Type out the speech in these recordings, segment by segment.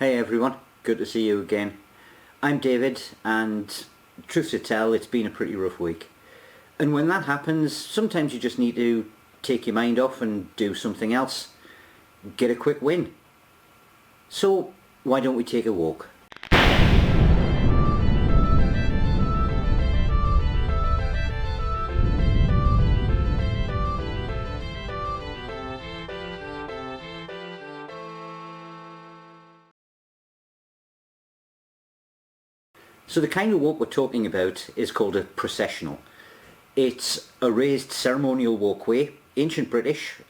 Hey everyone, good to see you again. I'm David, and truth to tell, it's been a pretty rough week. And when that happens, sometimes you just need to take your mind off and do something else. Get a quick win. So why don't we take a walk? So the kind of walk we're talking about is called a processional. It's a raised ceremonial walkway, ancient British,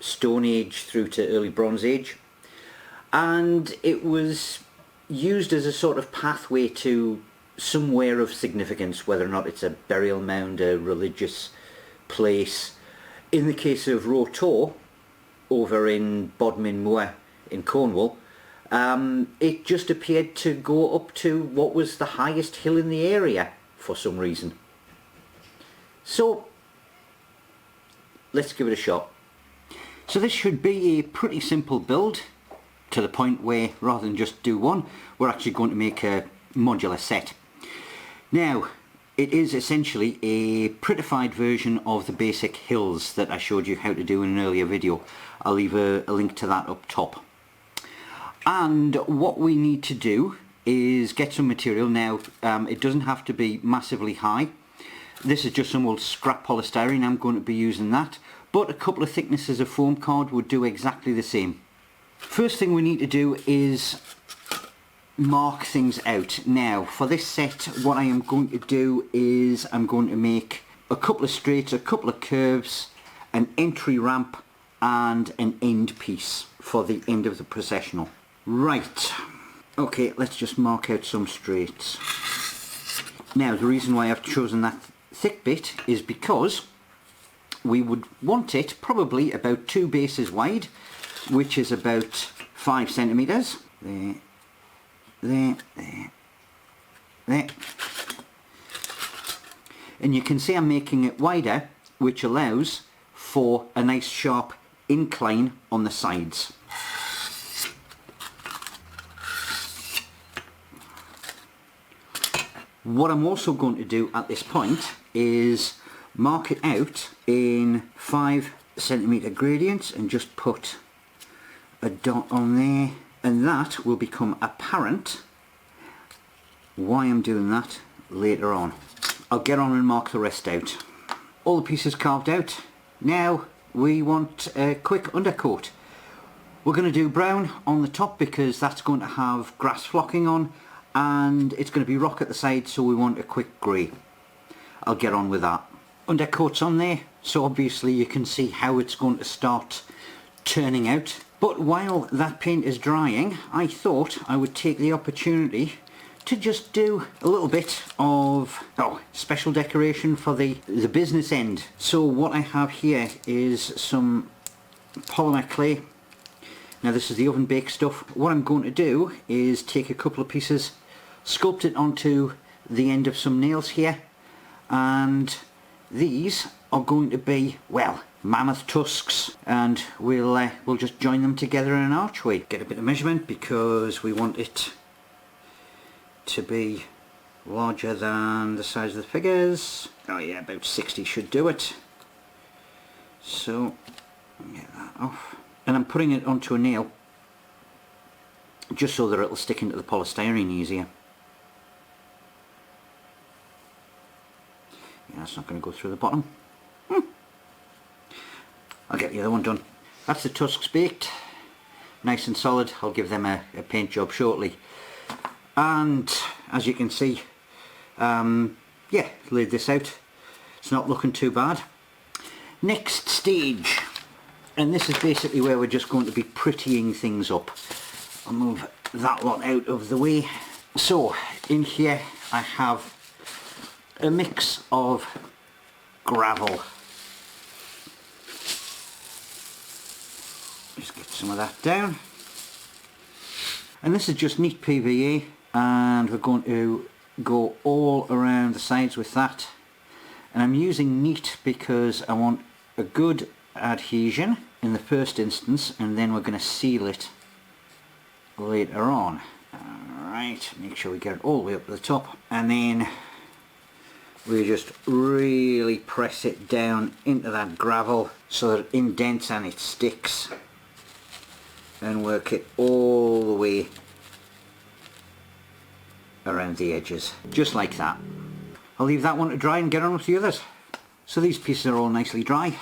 Stone Age through to early Bronze Age, and it was used as a sort of pathway to somewhere of significance, whether or not it's a burial mound, a religious place. In the case of Roe Tor, over in Bodmin Moor in Cornwall, it just appeared to go up to what was the highest hill in the area for some reason. So let's give it a shot. So this should be a pretty simple build, to the point where rather than just do one, we're actually going to make a modular set. Now, it is essentially a prettified version of the basic hills that I showed you how to do in an earlier video. I'll leave a link to that up top. And what we need to do is get some material. Now, it doesn't have to be massively high. This is just some old scrap polystyrene. I'm going to be using that, but a couple of thicknesses of foam card would do exactly the same. First thing we need to do is mark things out. Now, for this set, what I am going to do is I'm going to make a couple of straights, a couple of curves, an entry ramp and an end piece for the end of the processional. Right, okay, let's just mark out some straights. Now, the reason why I've chosen that thick bit is because we would want it probably about 2 bases wide, which is about 5 centimeters. There, there, there, there. And you can see I'm making it wider, which allows for a nice sharp incline on the sides. What I'm also going to do at this point is mark it out in 5 centimeter gradients and just put a dot on there, and that will become apparent why I'm doing that later on. I'll get on and mark the rest out. All the pieces carved out. Now we want a quick undercoat. We're going to do brown on the top because that's going to have grass flocking on, and it's going to be rock at the side, so we want a quick grey. I'll get on with that. Undercoat's on there, so obviously you can see how it's going to start turning out. But while that paint is drying, I thought I would take the opportunity to just do a little bit of special decoration for the business end. So what I have here is some Polymer Clay. Now this is the oven baked stuff. What I'm going to do is take a couple of pieces, sculpt it onto the end of some nails here, and these are going to be, well, mammoth tusks, and we'll just join them together in an archway. Get a bit of measurement because we want it to be larger than the size of the figures. Oh yeah, about 60 should do it. So get that off. And I'm putting it onto a nail just so that it'll stick into the polystyrene easier. Yeah, that's not going to go through the bottom. I'll get the other one done. That's the tusks baked. Nice and solid. I'll give them a paint job shortly. And as you can see, yeah, laid this out. It's not looking too bad. Next stage. And this is basically where we're just going to be prettying things up. I'll move that lot out of the way. So in here I have a mix of gravel. Just get some of that down. And this is just neat PVA, and we're going to go all around the sides with that. And I'm using neat because I want a good adhesion in the first instance, and then we're going to seal it later on. Alright, make sure we get it all the way up to the top, and then we just really press it down into that gravel so that it indents and it sticks, and work it all the way around the edges, just like that. I'll leave that one to dry and get on with the others. So these pieces are all nicely dry.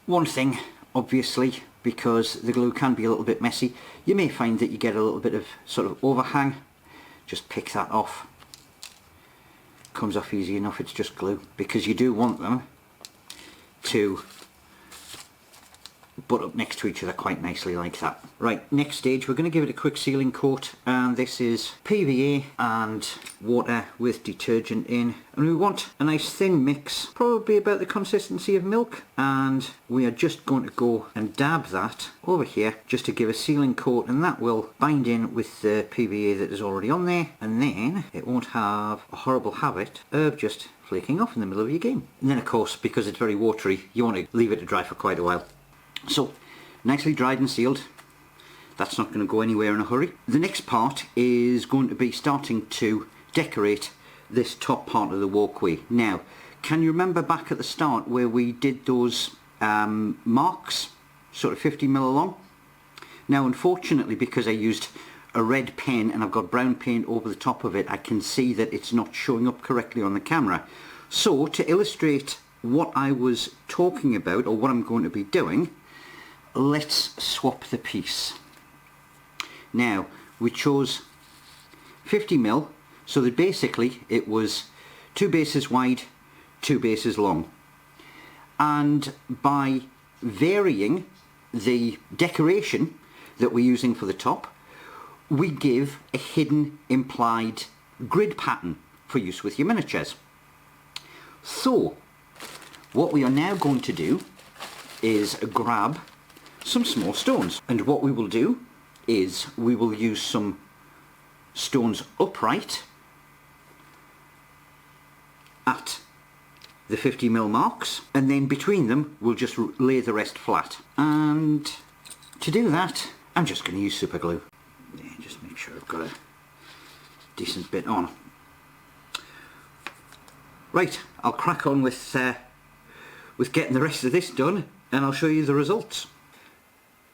One thing, obviously, because the glue can be a little bit messy, you may find that you get a little bit of sort of overhang. Just pick that off. Comes off easy enough, it's just glue, because you do want them to butt up next to each other quite nicely like that. Right, next stage, we're going to give it a quick sealing coat, and this is PVA and water with detergent in, and we want a nice thin mix, probably about the consistency of milk, and we are just going to go and dab that over here just to give a sealing coat, and that will bind in with the PVA that is already on there, and then it won't have a horrible habit of just flaking off in the middle of your game. And then of course, because it's very watery, you want to leave it to dry for quite a while. So, nicely dried and sealed. That's not going to go anywhere in a hurry. The next part is going to be starting to decorate this top part of the walkway. Now, can you remember back at the start where we did those marks, sort of 50mm long? Now, unfortunately, because I used a red pen and I've got brown paint over the top of it, I can see that it's not showing up correctly on the camera. So, to illustrate what I was talking about, or what I'm going to be doing, let's swap the piece. Now, we chose 50mm, so that basically it was 2 bases wide, 2 bases long. And by varying the decoration that we're using for the top, we give a hidden implied grid pattern for use with your miniatures. So, what we are now going to do is grab some small stones, and what we will do is we will use some stones upright at the 50mm marks, and then between them we'll just lay the rest flat. And to do that, I'm just going to use super glue. Yeah, just make sure I've got a decent bit on. Right, I'll crack on with getting the rest of this done, and I'll show you the results.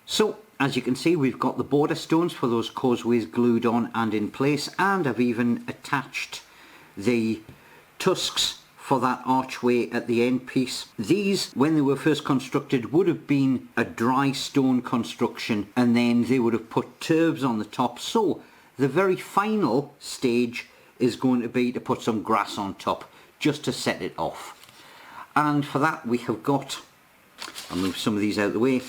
So, as you can see, we've got the border stones for those causeways glued on and in place, and I've even attached the tusks for that archway at the end piece. These, when they were first constructed, would have been a dry stone construction, and then they would have put turbs on the top. So, the very final stage is going to be to put some grass on top, just to set it off. And for that we have got, I'll move some of these out of the way,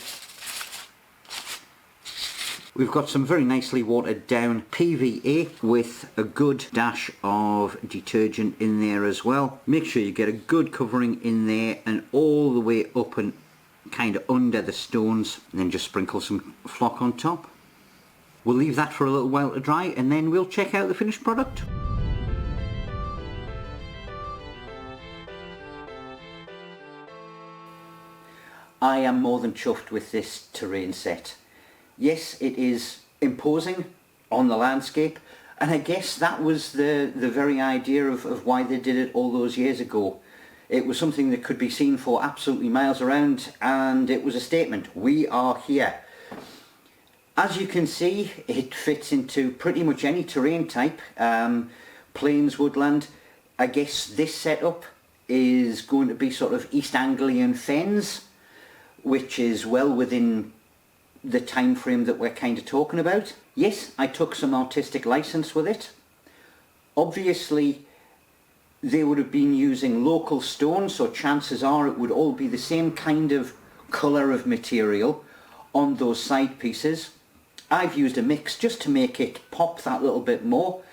we've got some very nicely watered down PVA with a good dash of detergent in there as well. Make sure you get a good covering in there and all the way up and kind of under the stones, and then just sprinkle some flock on top. We'll leave that for a little while to dry, and then we'll check out the finished product. I am more than chuffed with this terrain set. Yes, it is imposing on the landscape, and I guess that was the very idea of why they did it all those years ago. It was something that could be seen for absolutely miles around, and it was a statement. We are here. As you can see, it fits into pretty much any terrain type. Plains, woodland. I guess this setup is going to be sort of East Anglian fens, which is well within the time frame that we're kind of talking about. Yes, I took some artistic license with it. Obviously, they would have been using local stone, so chances are it would all be the same kind of colour of material on those side pieces. I've used a mix just to make it pop that little bit more,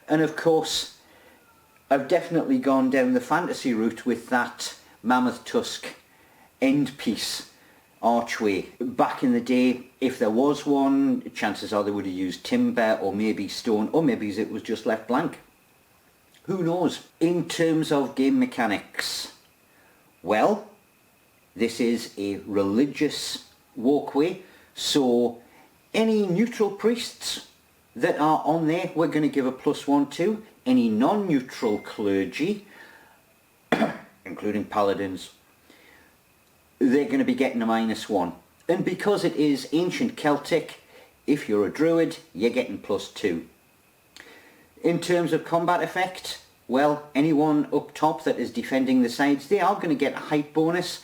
and of course I've definitely gone down the fantasy route with that mammoth tusk end piece archway. Back in the day, if there was one, chances are they would have used timber or maybe stone, or maybe it was just left blank. Who knows? In terms of game mechanics, well, this is a religious walkway, so Any neutral priests that are on there, we're going to give a +1 to. Any non-neutral clergy, including paladins, they're going to be getting a -1. And because it is ancient Celtic, if you're a druid, you're getting +2. In terms of combat effect, well, anyone up top that is defending the sides, they are going to get a height bonus.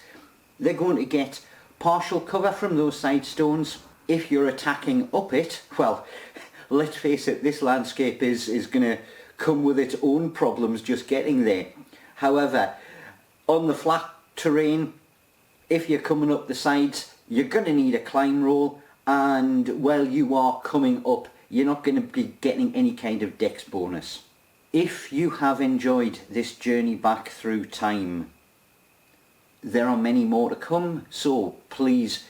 They're going to get partial cover from those side stones. If you're attacking up it, well, let's face it, this landscape is going to come with its own problems just getting there. However, on the flat terrain, if you're coming up the sides, you're going to need a climb roll, and while you are coming up, you're not going to be getting any kind of dex bonus. If you have enjoyed this journey back through time, there are many more to come, so please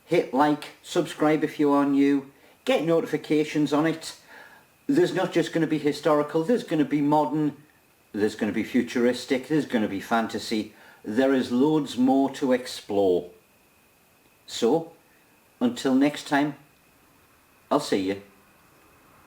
hit like, subscribe if you are new, get notifications on it. There's not just going to be historical, there's going to be modern, there's going to be futuristic, there's going to be fantasy. There is loads more to explore. So, until next time, I'll see you.